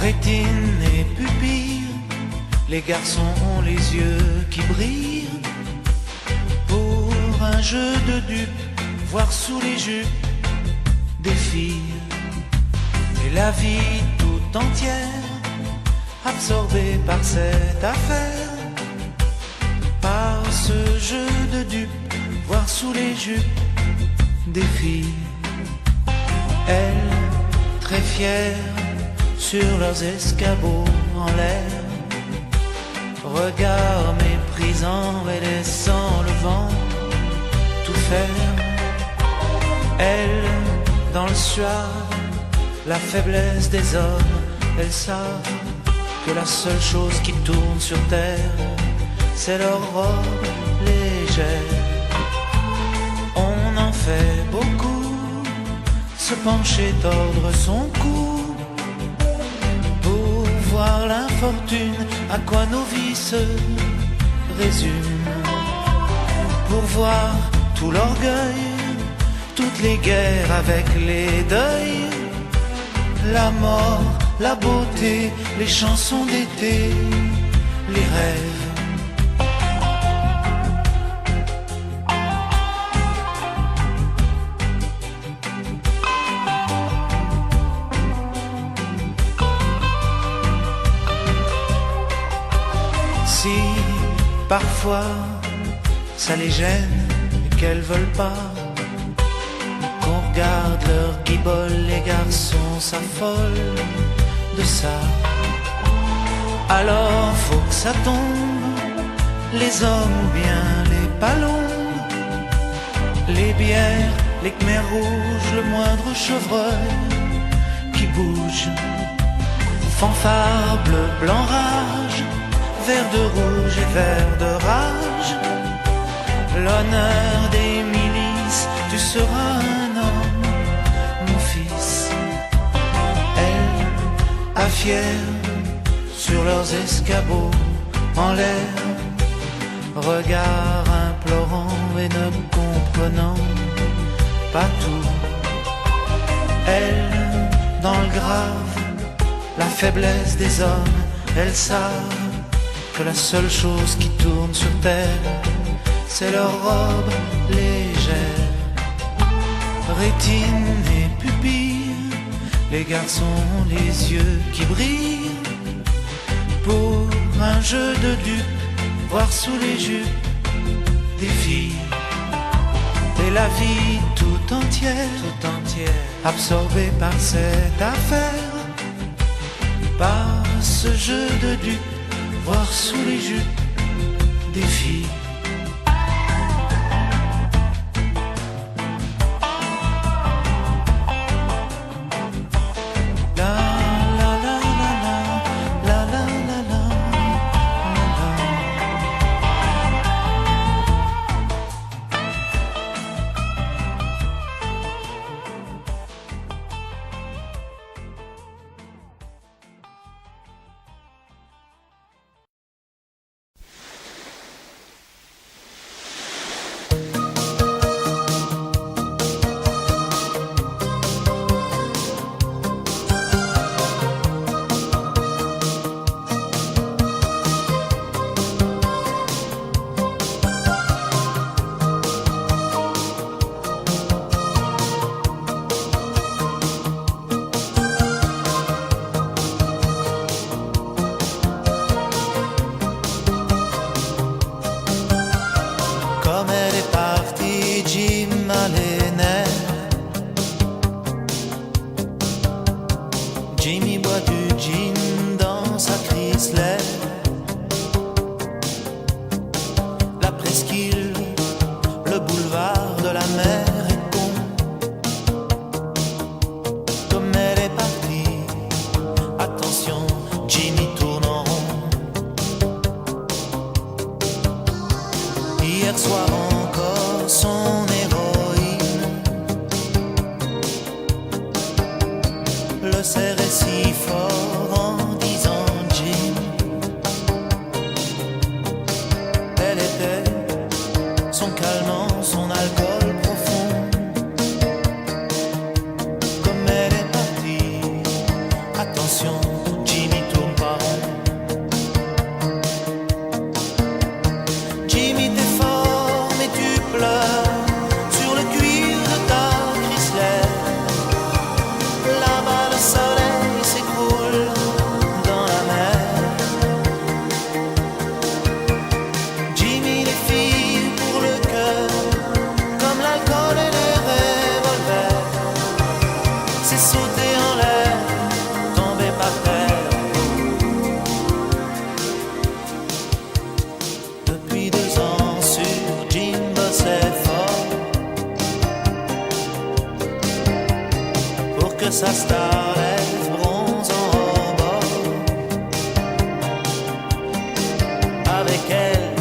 Rétine et pupille, les garçons ont les yeux qui brillent. Pour un jeu de dupes, voir sous les jupes des filles. Et la vie tout entière, absorbée par cette affaire. Par ce jeu de dupes, voir sous les jupes des filles. Elles, très fières, sur leurs escabeaux en l'air, regard méprisant et laissant le vent tout faire. Elles, dans le suave, la faiblesse des hommes, elles savent que la seule chose qui tourne sur terre, c'est leur robe légère. On en fait beaucoup, se pencher, tordre son cou, pour voir l'infortune, à quoi nos vies se résument. Pour voir tout l'orgueil, toutes les guerres avec les deuils, la mort, la beauté, les chansons d'été, les rêves. Si parfois ça les gêne et qu'elles veulent pas qu'on regarde leur guibole, les garçons s'affolent de ça. Alors faut que ça tombe, les hommes ou bien les palombes, les bières, les khmers rouges, le moindre chevreuil qui bouge. Fanfare bleu, blanc, rage, vert de rouge et vert de rage. L'honneur des milices, tu seras un homme, mon fils. Elles, à fier, sur leurs escabeaux en l'air, regard implorant et ne comprenant pas tout. Elles, dans le grave, la faiblesse des hommes, elles savent que la seule chose qui tourne sur terre, c'est leur robe légère. Rétine et pupille, les garçons ont les yeux qui brillent. Pour un jeu de dupes, voir sous les jupes des filles. Et la vie tout entière, absorbée par cette affaire. Par ce jeu de dupes, voir sous les jupes des filles. Jimmy boit du gin dans sa Chrysler. La presqu'île, le boulevard de la mer est con. Comme elle est partie, attention, Jimmy tourne en rond. Hier soir encore, son héroïne le serrait si fort en disant Jim. Elle était son calmant, son alcool profond. Comme elle est partie, attention, Jim la star lève bronzant au bord. Avec elle,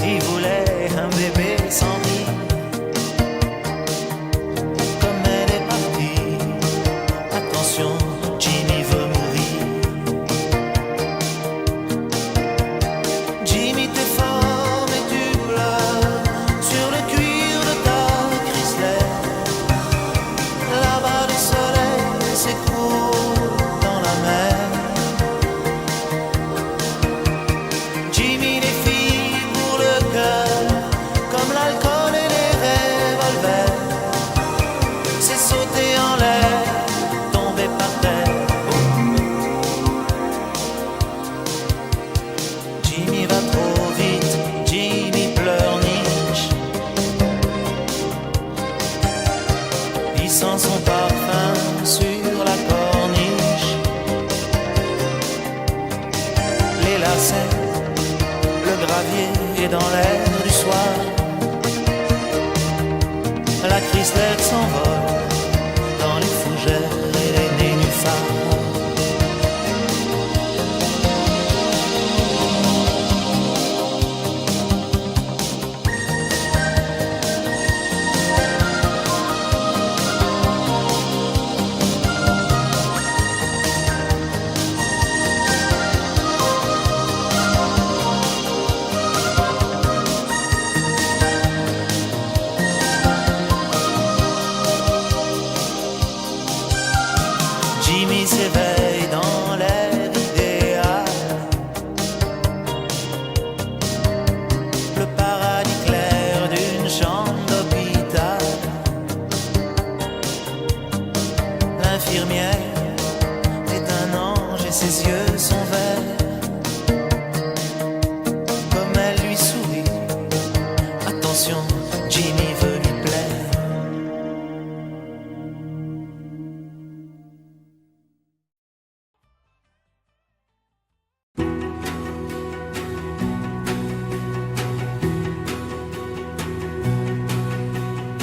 il voulait un bébé sans vie. Comme elle est partie, attention, Jimmy veut mourir. Jimmy, t'es fort mais tu pleures sur le cuir de ta Chrysler. Là-bas le soleil s'écroule dans la mer. Jimmy, les filles pour le cœur, comme l'alcool et les revolvers. C'est sauter en l'air, tomber par terre. Jimmy va trop vite, Jimmy pleurniche. Il sent son parfum sur la corniche. Les lacets, le gravier est dans l'air du soir. La Chrysler s'envole dans les fougères et les nénuphars. Jimmy s'éveille dans l'air idéal. Le paradis clair d'une chambre d'hôpital. L'infirmière est un ange et ses yeux sont verts. Comme elle lui sourit, attention, Jimmy veut lui plaire.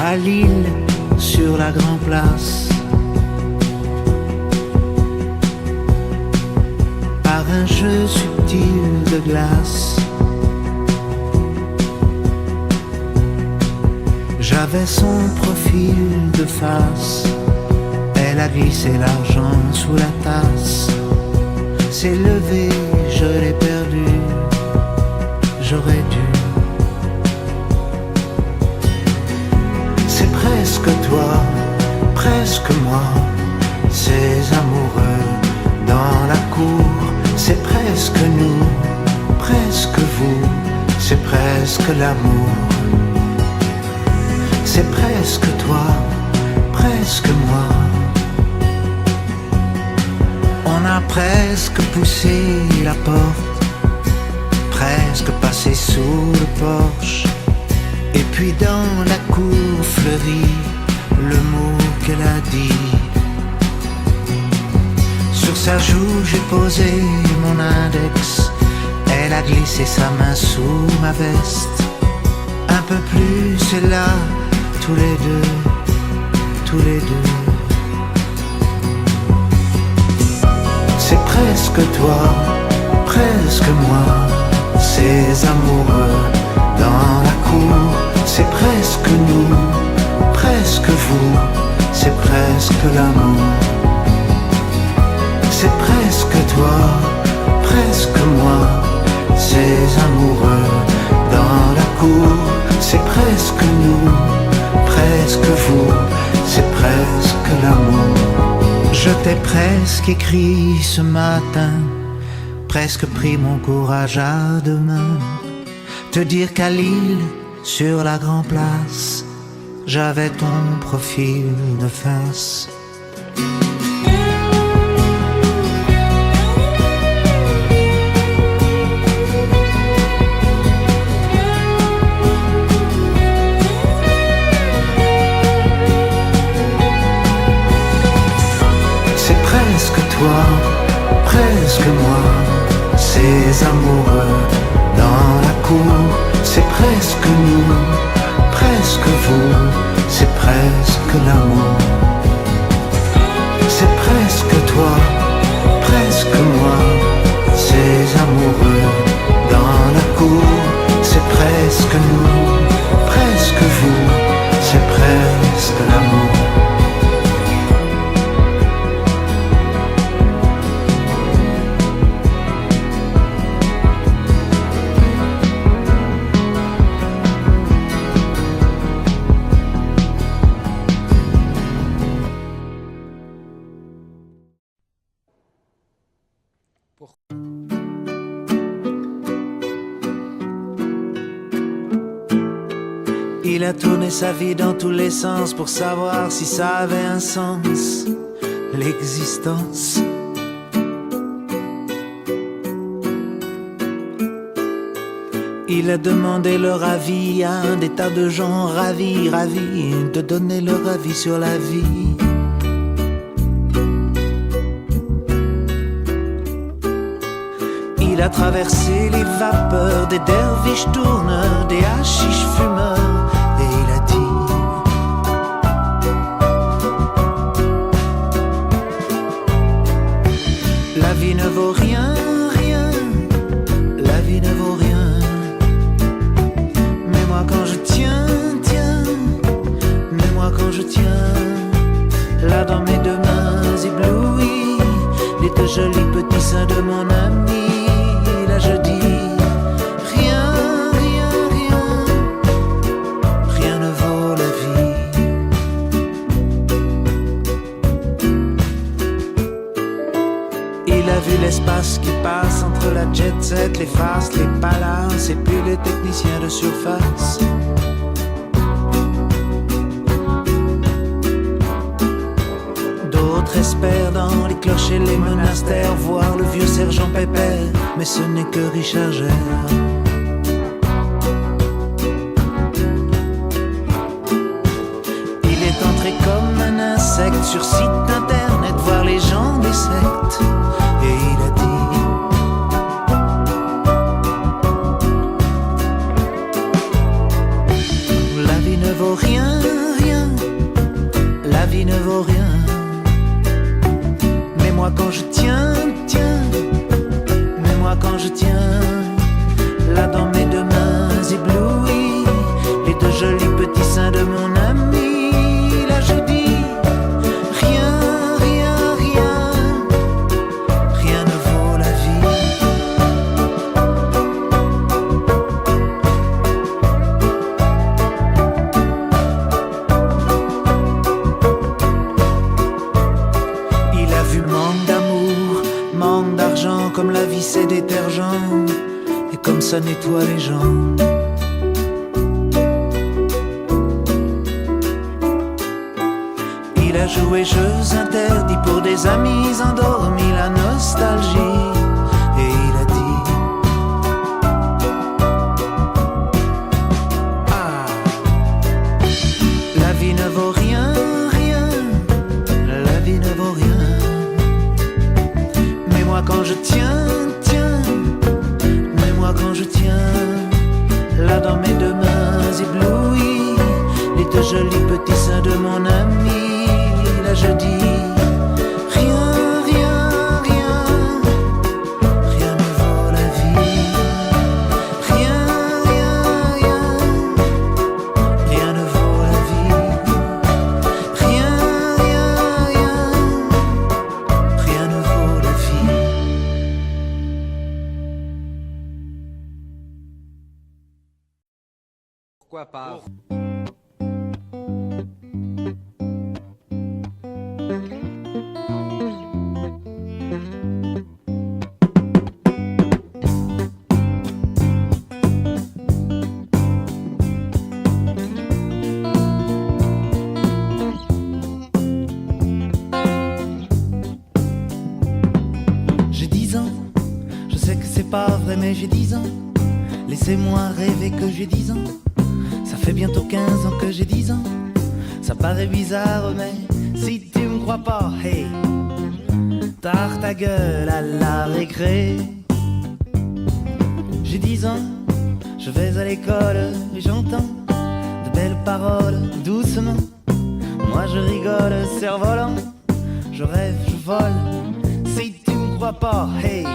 À Lille, sur la grande place, par un jeu subtil de glace, j'avais son profil de face. Elle a glissé l'argent sous la tasse. S'est levé, je l'ai perdu. J'aurais dû. C'est presque toi, presque moi, ces amoureux dans la cour. C'est presque nous, presque vous, c'est presque l'amour. C'est presque toi, presque moi. On a presque poussé la porte, presque passé sous le porche. Et puis dans la cour fleurie, le mot qu'elle a dit. Sur sa joue j'ai posé mon index. Elle a glissé sa main sous ma veste. Un peu plus, c'est là, tous les deux, tous les deux. C'est presque toi, presque moi, ces amoureux dans la cour. C'est presque nous, presque vous, c'est presque l'amour. C'est presque toi, presque moi, ces amoureux dans la cour. C'est presque nous, presque vous, c'est presque l'amour. Je t'ai presque écrit ce matin, presque pris mon courage à deux mains. Te dire qu'à Lille, sur la grande place, j'avais ton profil de face. C'est presque toi, presque moi, ces amoureux dans la cour. C'est presque nous, presque vous, c'est presque l'amour. c'est presque toi, presque moi, ces amoureux dans la cour, c'est presque nous, presque vous, c'est presque l'amour. Il a tourné sa vie dans tous les sens pour savoir si ça avait un sens, l'existence. Il a demandé leur avis à des tas de gens ravis, ravis de donner leur avis sur la vie. Il a traversé les vapeurs des derviches tourneurs, des hachiches fumeurs, et il a dit: la vie ne vaut rien, rien, la vie ne vaut rien. Mais moi quand je tiens, tiens, mais moi quand je tiens, là dans mes deux mains éblouies, les deux jolis petits seins de mon ami, là je dis: rien, rien, rien, rien ne vaut la vie. Il a vu l'espace qui passe entre la jet set, les faces, les palaces et puis les techniciens de surface. D'autres espèrent dans les clochers, les monastères, voir le vieux sergent Pépère, mais ce n'est que Richard Gere. Il est entré comme un insecte sur site internet, voir les gens des sectes, et il a dit: la vie ne vaut rien, rien, la vie ne vaut rien. Mais moi quand je tiens, tiens, mais moi quand je tiens, là dans mes deux mains éblouies, les deux jolis petits seins de mon ami, là je dis: rien, rien, rien, rien ne vaut la vie. Il a vu manque d'amour, manque d'argent, comme la vie c'est détergent, et comme ça nettoie les gens. Il a joué jeux interdits pour des amis endormis, la nostalgie, et il a dit: ah, la vie ne vaut rien, rien, la vie ne vaut rien. Mais moi quand je tiens, tiens, mais moi quand je tiens, là dans mes deux mains éblouies, les deux jolis petits seins de mon ami, là je dis: rien, rien, rien, rien ne vaut la vie. Rien, rien, rien, rien ne vaut la vie. Rien, rien, rien, rien ne vaut la vie. Pourquoi pas? J'ai 10 ans, je sais que c'est pas vrai mais j'ai 10 ans. Laissez-moi rêver que j'ai 10 ans. Ça fait bientôt 15 ans que j'ai 10 ans. Ça paraît bizarre mais si tu me crois pas, hey, tarte ta gueule à la récré. J'ai 10 ans, je vais à l'école et j'entends de belles paroles doucement. Moi je rigole, cerf-volant. je rêve, je vole. Si tu me crois pas, hey,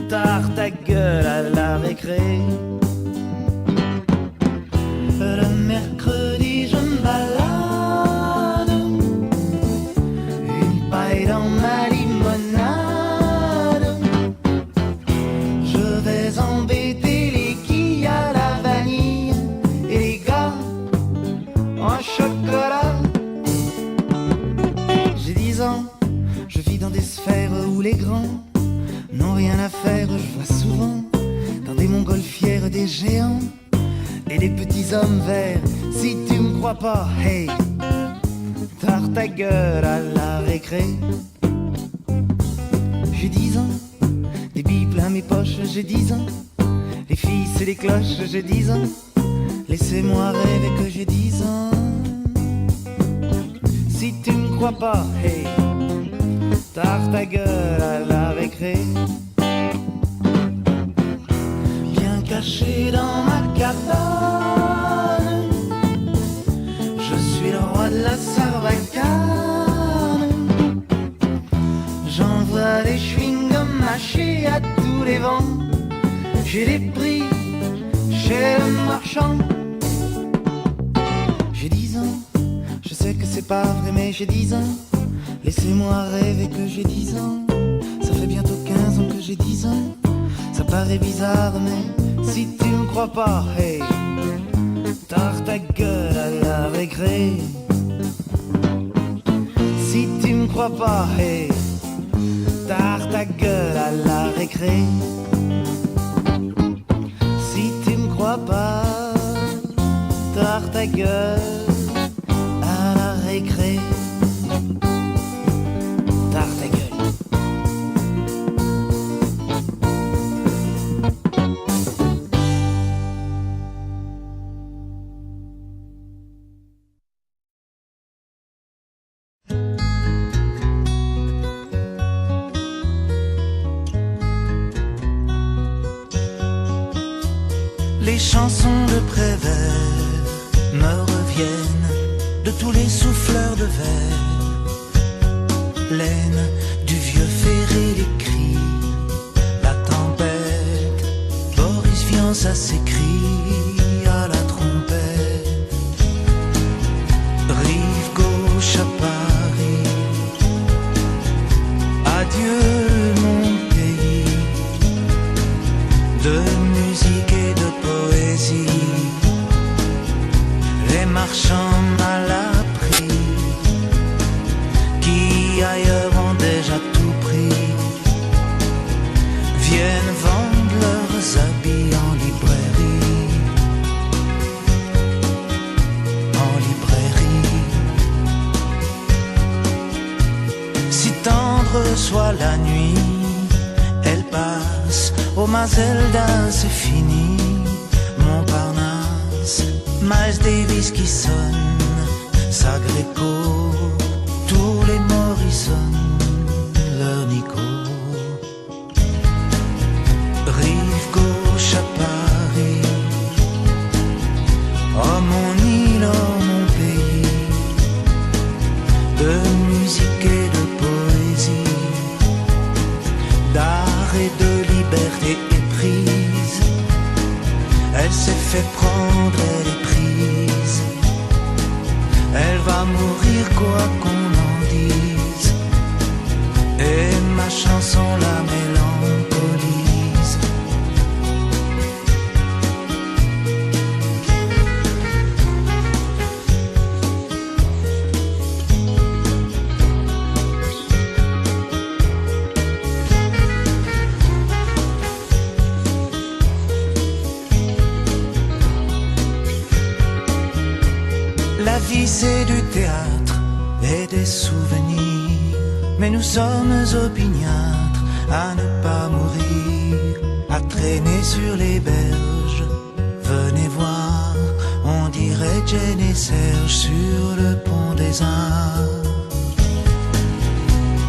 tard ta gueule à la récré. Le mercredi, je me balade, une paille dans ma limonade. Je vais embêter les quilles à la vanille et les gars en chocolat. J'ai 10 ans, je vis dans des sphères où les grands n'ont rien à faire. Je vois souvent dans des montgolfières des géants et des petits hommes verts. Si tu me crois pas, hey, tard ta gueule à la récré. J'ai 10 ans, des billes plein mes poches, j'ai 10 ans. Les filles c'est les cloches, j'ai 10 ans. Laissez-moi rêver que j'ai 10 ans. Si tu me crois pas, hey, tard ta gueule à la récré. Bien caché dans ma cabane, je suis le roi de la Sarbacane. J'envoie des chewing-gums mâchés à tous les vents. J'ai des prix chez le marchand. J'ai 10 ans, je sais que c'est pas vrai mais j'ai 10 ans. Laissez-moi rêver que j'ai 10 ans. Ça fait bientôt 15 ans que j'ai 10 ans. Ça paraît bizarre mais si tu me crois pas, hey, tard ta gueule à la récré. Si tu me crois pas, hey, tard ta gueule à la récré. Si tu me crois pas, tard ta gueule à la récré. Tard ta gueule. Les chansons de Prévert me reviennent de tous les souffleurs de verre. Laine du vieux ferré, les cris, la tempête. Boris Vian, ça s'écrie à la trompette. Rive gauche à Paris, adieu mon pays de musique et de poésie. Les marchands mal appris qui ailleurs ont déjà tout pris viennent vendre leurs habits en librairie. En librairie. Si tendre soit la nuit, elle passe. Oh Mazelda, c'est fini, Montparnasse, Miles Davis qui sonne, Sagreco, tous les Morrison, leur Nico. Rive gauche à Paris, oh mon île, oh mon pays, de musique et de poésie, d'art et de liberté éprise. Elle s'est fait prendre, elle est prise. Elle va mourir quoi qu'on en dise. Et ma chanson la mélancolise. La vie c'est du théâtre et des souvenirs, mais nous sommes opiniâtres à ne pas mourir, à traîner sur les berges. Venez voir, on dirait Jane et Serge sur le pont des Arts.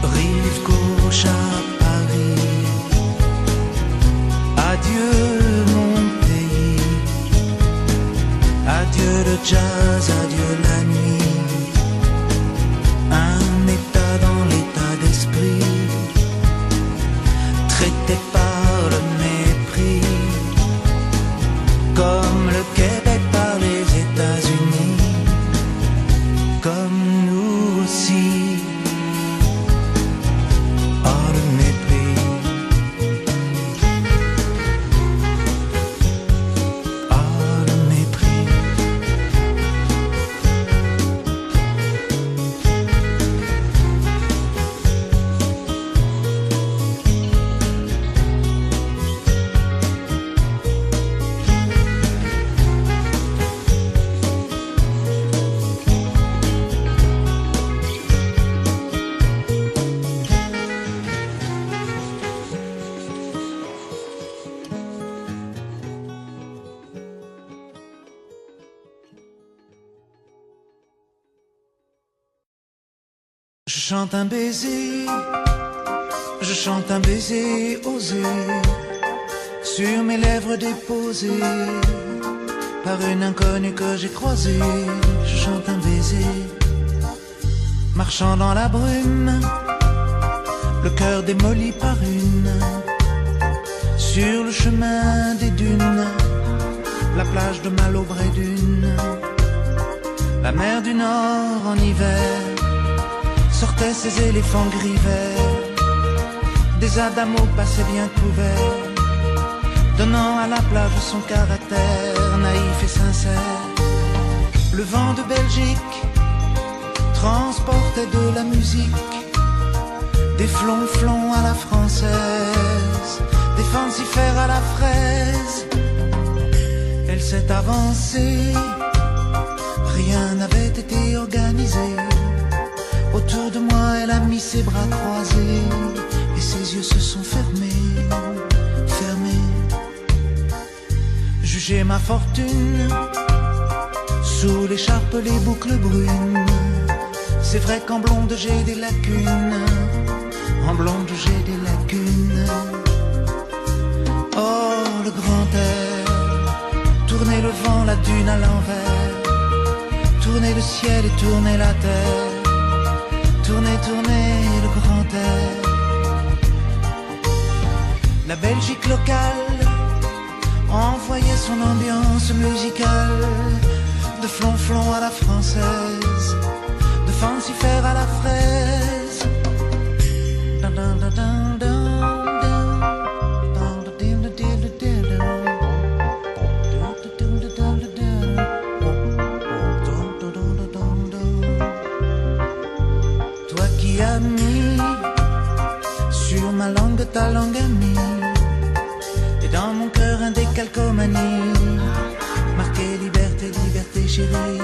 Rive gauche à Paris, adieu mon pays, adieu le jazz, adieu la nuit, un état dans traité par le mépris, comme le Québec par les États-Unis, comme nous aussi. Oh, le mépris. Oh, le mépris. Je chante un baiser, je chante un baiser osé, sur mes lèvres déposées, par une inconnue que j'ai croisée. Je chante un baiser, marchant dans la brume, le cœur démoli par une, sur le chemin des dunes, la plage de Malaubre et d'une, la mer du Nord en hiver sortaient ces éléphants gris verts, des adamos passaient bien couverts, donnant à la plage son caractère naïf et sincère. Le vent de Belgique transportait de la musique, des flonflons à la française, des fancifères à la fraise. Elle s'est avancée, rien n'avait été organisé. Autour de moi, elle a mis ses bras croisés et ses yeux se sont fermés, fermés. Jugez ma fortune, sous l'écharpe les boucles brunes. C'est vrai qu'en blonde j'ai des lacunes, en blonde j'ai des lacunes. Oh, le grand air, tournez le vent, la dune à l'envers, tournez le ciel et tournez la terre. Tournez, tournez le grand air. La Belgique locale envoyait son ambiance musicale, de flonflon à la française, de fancifère à la fraise. Sur ma langue ta langue amie, et dans mon cœur un décalcomanie, marqué liberté, liberté chérie.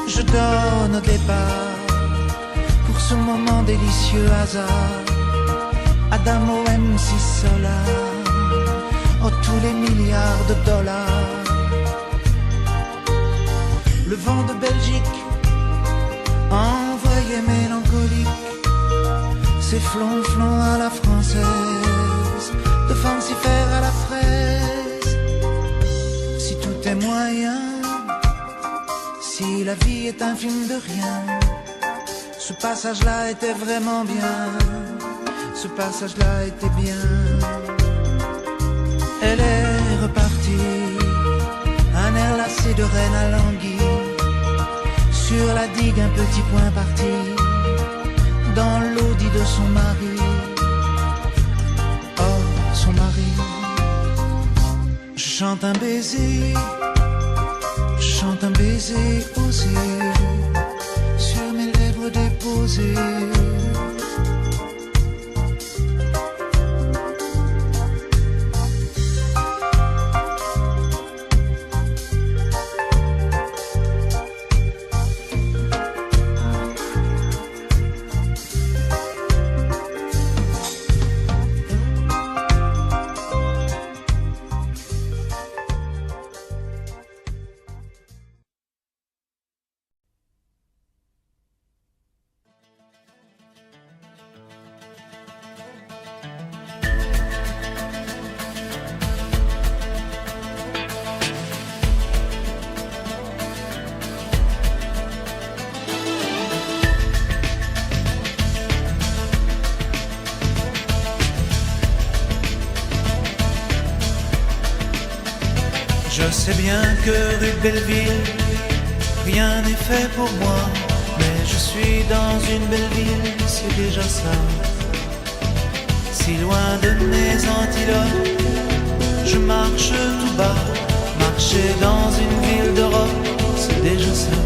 Je donne au départ, pour ce moment délicieux hasard, Adamo MC Solar, oh tous les milliards de dollars. Le vent de Belgique envoyé mélancolique, ces flonflons à la française, de fancifère à la fraise. Si tout est moyen, si la vie est un film de rien, ce passage-là était vraiment bien, ce passage-là était bien. Elle est repartie, un air lassé de reine à languille, sur la digue un petit point parti, dans l'audit de son mari. Oh, son mari. Je chante un baiser, je chante un baiser osé, sur mes lèvres déposées. Je sais bien que rue Belleville, rien n'est fait pour moi, mais je suis dans une belle ville, c'est déjà ça. Si loin de mes antilopes, je marche tout bas. Marcher dans une ville d'Europe, c'est déjà ça.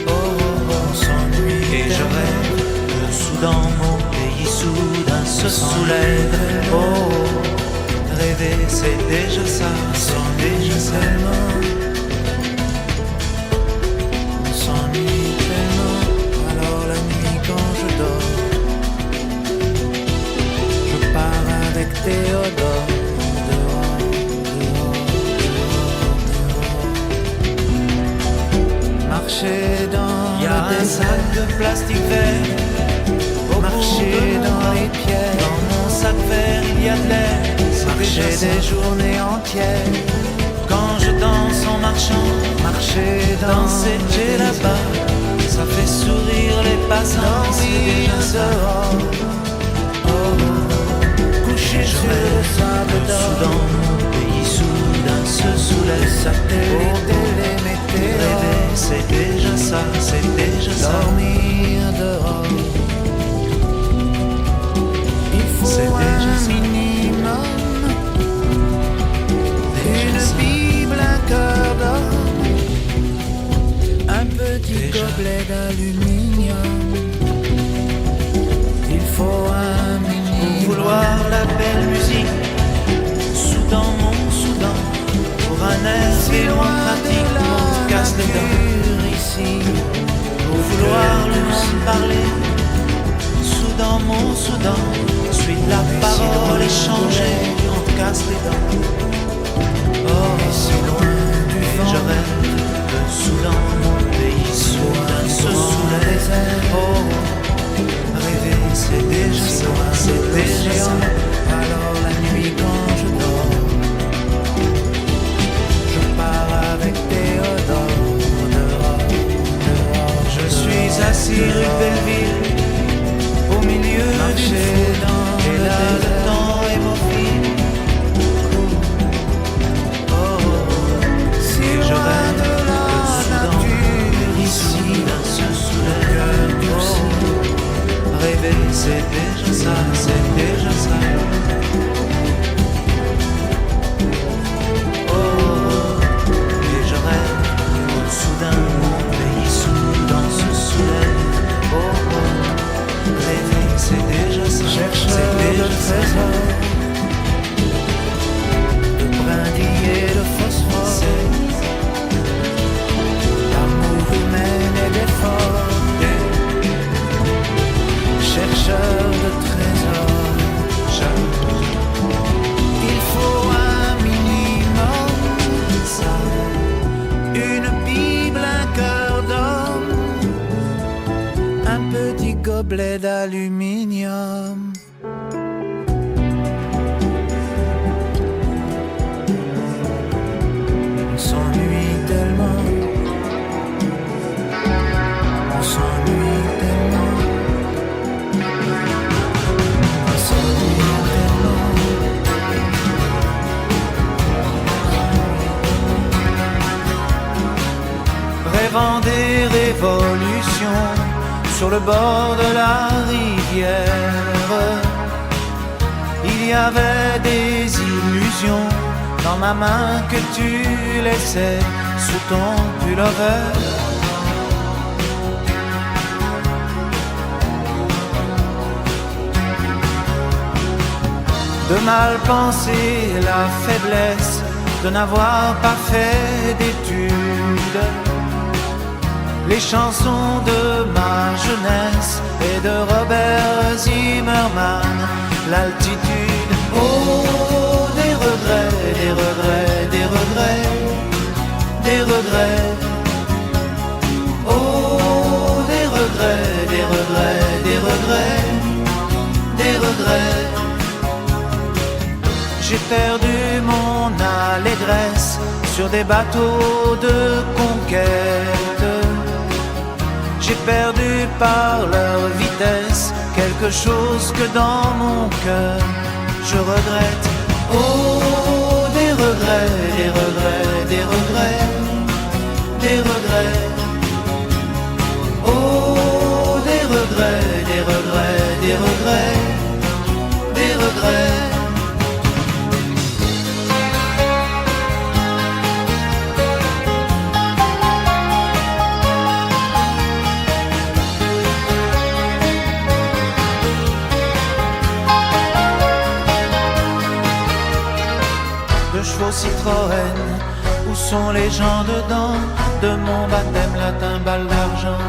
Oh, oh, on s'ennuie et je rêve que soudain mon pays soudain se soulève. Oh, oh, rêver c'est déjà ça, c'est déjà ça. On s'ennuie tellement, alors la nuit quand je dors, je pars avec Théodore. Marcher dans y a un sac de plastique vert, marcher dans les pierres. Dans mon sac vert il y a de l'air. Marcher des journées entières. Quand je danse en marchant, marcher dans danser j'ai là-bas, ça fait sourire les passants. C'est déjà ça. Oh, coucher sur le sable d'or. Soudain mon pays soudain se soulève. Satellite et les météores. Rêver c'est déjà ça, c'est déjà ça. Dormir dehors. Il faut C'est déjà un ça. minimum. Déjà Une ça. Bible, un cœur d'or, un petit Déjà. gobelet d'aluminium. Il faut un minimum. Pour vouloir la belle musique, Soudan mon Soudan, pour un air Si loin de démocratique, on la casse les dents. nature ici. Pour vouloir le monde parler, Soudan mon Soudan, suis la parole échangée, on casse les dents. Oh, Si loin du et vent, je rêve que Soudan, mon pays, soudain se soulève. Oh, rêver c'est déjà ça, c'est déjà ça. alors la nuit quand je dors, je pars avec Théodore dehors, dehors. Je suis assis rue Belleville, au milieu du Marcher fou, dans et le là le désert. temps est mon fil. Oh, Si et je loin rêve de que la soudain nature ici ici. d'un se soulève. Oh, rêver c'est déjà ça, c'est déjà ça. Oh, et je rêve que soudain mon pays soudain se soulève. Oh, oh, rêver c'est déjà ça, Chercheur c'est de déjà ça. trésors, de brindilles et de phosphore, d'amour humain et d'effort. Chercheur de trésors, il faut un minimum, ça, une Bible, un cœur d'homme, un petit gobelet d'aluminium. On s'ennuie tellement, on s'ennuie tellement, on s'ennuie tellement. Rêvant des révolutions sur le bord de la rivière, il y avait des illusions dans ma main que tu laissais sous ton pullover. De mal penser la faiblesse de n'avoir pas fait d'études. Les chansons de ma jeunesse et de Robert Zimmerman, l'altitude. Oh, des regrets, des regrets, des regrets, des regrets. Oh, des regrets, des regrets, des regrets, des regrets. J'ai perdu mon allégresse sur des bateaux de conquête. J'ai perdu par leur vitesse quelque chose que dans mon cœur je regrette. Oh, des regrets. regrets, des regrets, des regrets, des regrets. Oh, des regrets, des regrets, des regrets, des regrets. Chevaux Citroën, où sont les gens dedans de mon baptême, la timbale d'argent?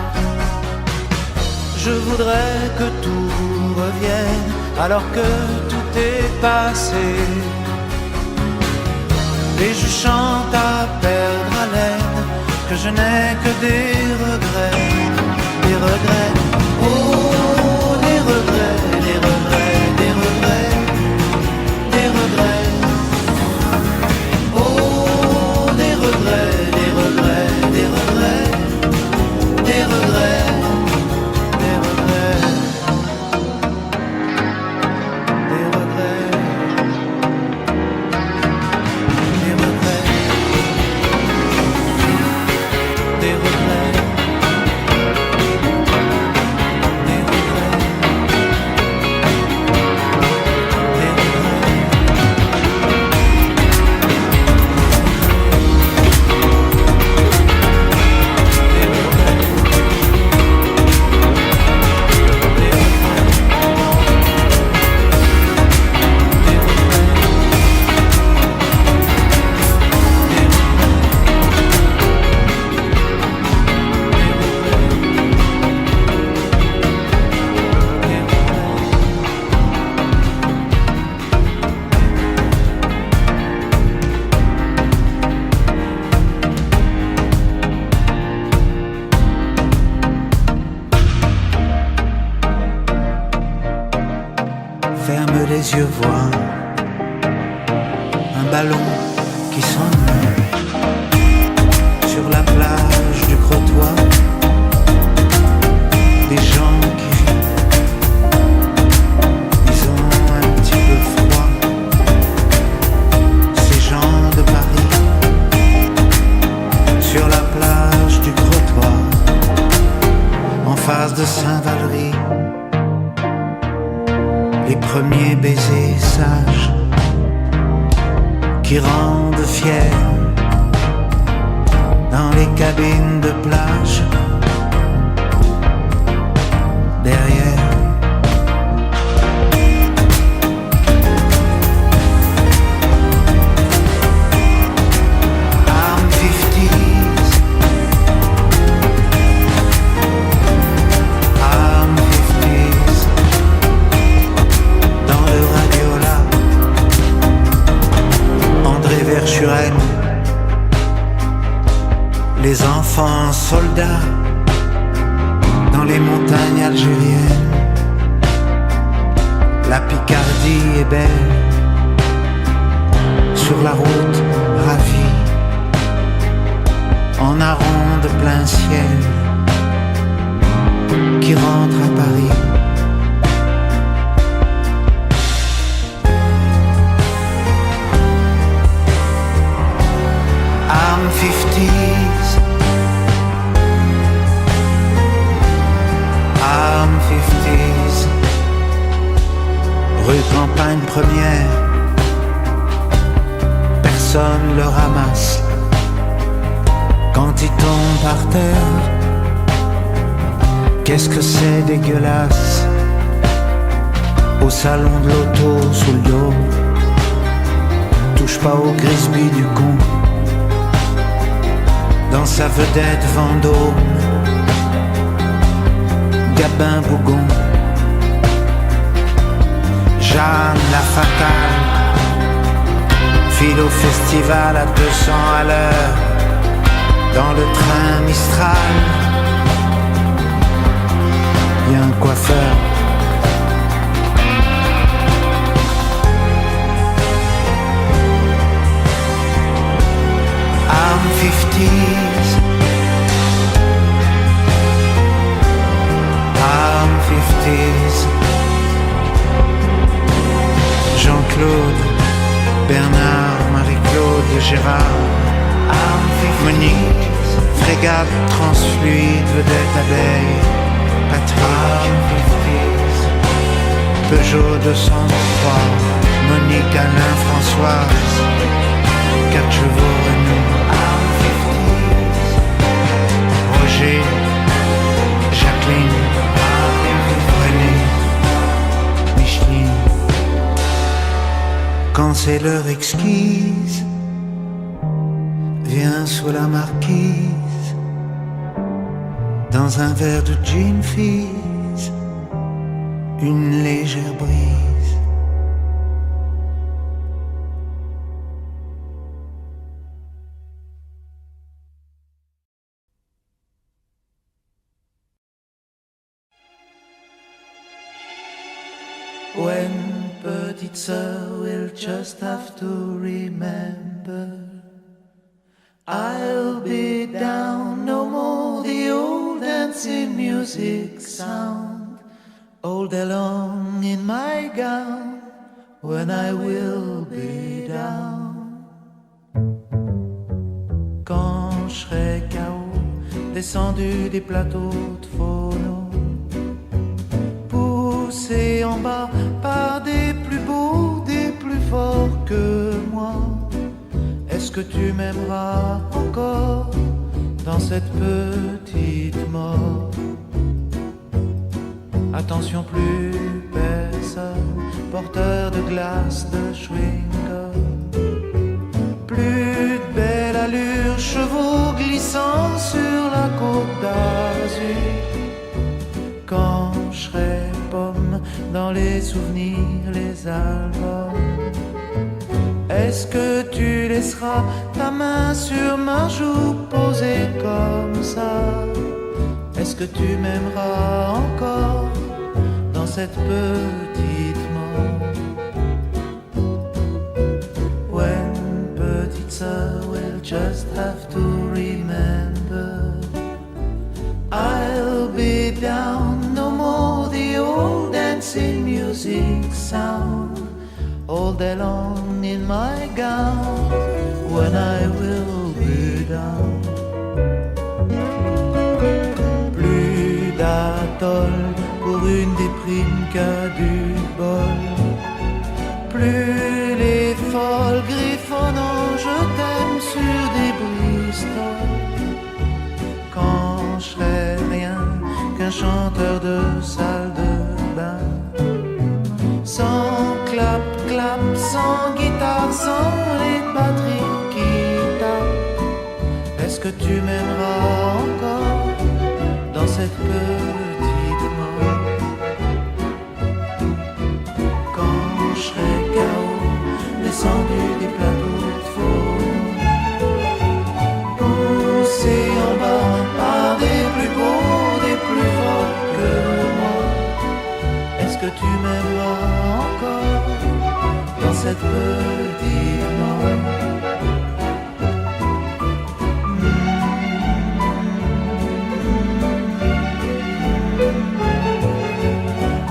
Je voudrais que tout revienne alors que tout est passé. Et je chante à perdre haleine que je n'ai que des regrets, des regrets. Oh, des regrets, des regrets, des regrets, des regrets. Ferme les yeux, vois un ballon qui s'envole sur la plage du Crotoy. Des gens qui rient, ils ont un petit peu froid. Ces gens de Paris sur la plage du Crotoy, en face de Saint-Valery. Les premiers baisers sages qui rendent fiers dans les cabines de plage. Derrière Arm 50s, Arm 50s. Dans le radiola, André Verschuren, les enfants soldats dans les montagnes algériennes. La Picardie est belle, sur la route ravie, en hareng de plein ciel, qui rentre à Paris. Arm 50s, Arm 50s, rue Campagne Première, personne le ramasse. Quand il tombe par terre, qu'est-ce que c'est dégueulasse. Au salon de l'auto sous le dos, touche pas au Grisby du con. Dans sa vedette Vendôme, Gabin Bougon, Jeanne la fatale, file au festival à 200 à l'heure, dans le train Mistral. Y'a un coiffeur, Arm 50s, Arm 50s. Jean-Claude, Bernard, Marie-Claude, Gérard, Monique, frégate transfluide, vedette abeille, Patrick, Peugeot 203, Monique, Alain, Françoise, 4 chevaux Renault, Roger, Jacqueline, René, Micheline. Quand c'est l'heure exquise, viens sous la marquise, dans un verre de gin fizz, une légère brise. When petite sœur will just have to remember, I'll be down, no more the old dancing music sound, all day long in my gown, when I will be down. Quand je serai KO, descendu des plateaux de phono, poussé en bas par des plus beaux, des plus forts que moi, est-ce que tu m'aimeras encore dans cette petite mort? Attention, plus personne, porteur de glace, de chewing-gum, plus de belle allure, chevaux glissant sur la côte d'Azur. Quand je serai pomme dans les souvenirs, les albums, est-ce que tu laisseras ta main sur ma joue posée comme ça? Est-ce que tu m'aimeras encore dans cette petite mort? When petite sœur will just have to remember, I'll be down, no more the old dancing music sound, all day long in my gown, when I will be down. Plus d'atoll pour une déprime qu'à du bol, plus les folles griffonnant je t'aime sur des Bristol. Quand je serai rien qu'un chanteur de salle de bain, sans clap, clap, sans guitare, sans les batteries qui tapent, est-ce que tu m'aimeras encore dans cette petite mort? Quand je serai KO, descendu des plateaux de faux, poussé en bas par des plus beaux, des plus forts que moi, est-ce que tu m'aimeras encore dans cette petite mort?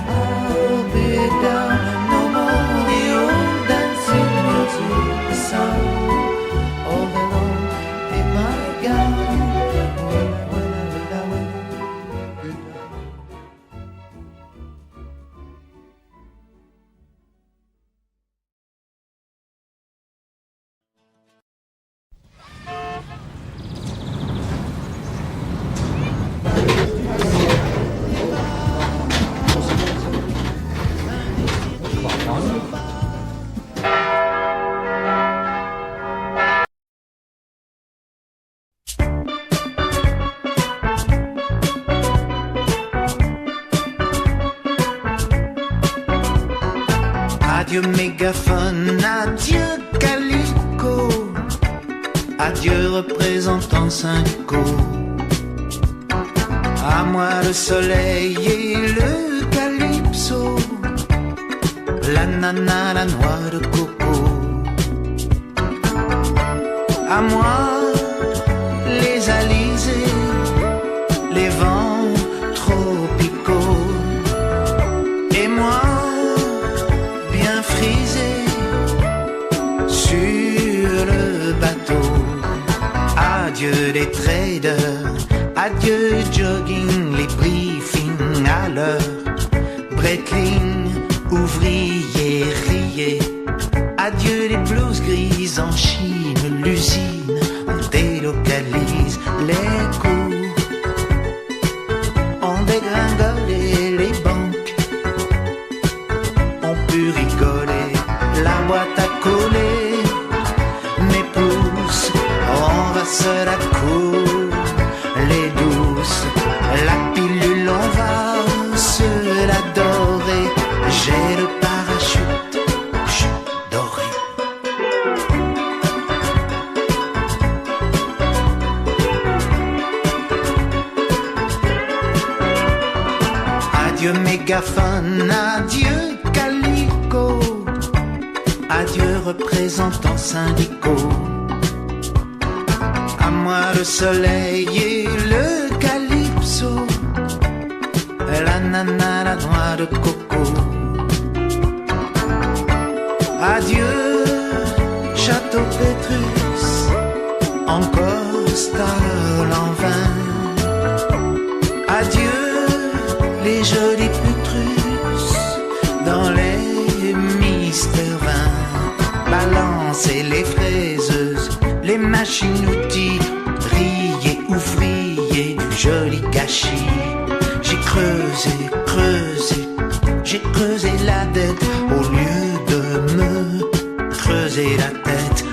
I'll be down, no more the old dancing music sound, all day long in my gown, when I will down. Adieu mégaphone, adieu calico, adieu représentant synco. À moi le soleil et le calypso, la nana, la noix de coco. À moi les alizés, les vents tropicaux. Et moi bien frisé sur le bateau. Adieu les traders, adieu jogging, les briefings à l'heure. Breitling, ouvrier, riez. Adieu les blouses grises en Chine, l'usine, on délocalise les cours. On dégringole les banques, on peut rigoler, la boîte à coller, mes pouces, on va se la cour, les douces, la pilule, on va se la dorer, j'ai le parachute, chut, doré. Adieu mégaphone, adieu calico, adieu représentants syndicaux. À moi le soleil et le calypso, la nana, la noix de coco. Adieu château Pétrus, encore star l'envin. Adieu les jolis putrus dans les mystères vains. Balancez les fraiseuses, les machines-outils, riez, ouvriers du joli gâchis. J'ai creusé, creusé, j'ai creusé la dette au lieu de me creuser la tête.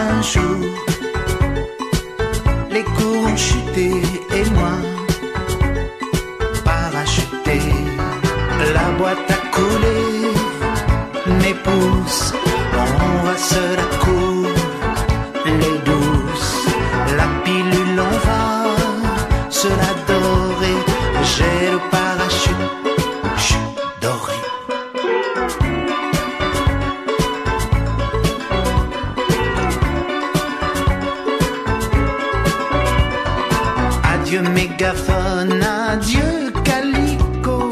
Un jour, les cours ont chuté et moi, parachuté, la boîte à couler, mes pouces, on va se la cour, les douces, la pilule, on va se la dorer, j'ai le parachute, chut, doré. Adieu mégaphone, adieu calico,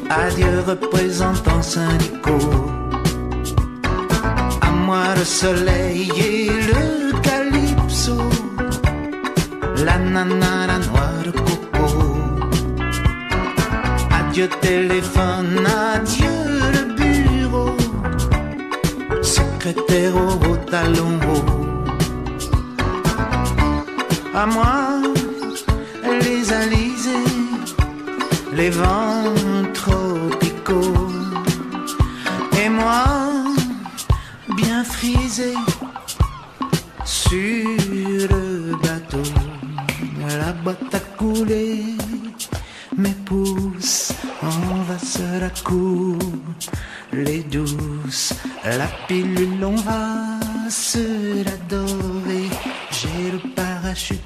adieu représentants syndicaux. À moi le soleil et le calypso, la nana, la noix de coco. Adieu téléphone, adieu le bureau, secrétaire au talon haut. À moi les alizés, les vents tropicaux, et moi bien frisé sur le bateau, la boîte à couler, mes pouces, on va se la cour, les douces, la pilule, on va se la dorer, j'ai le parachute,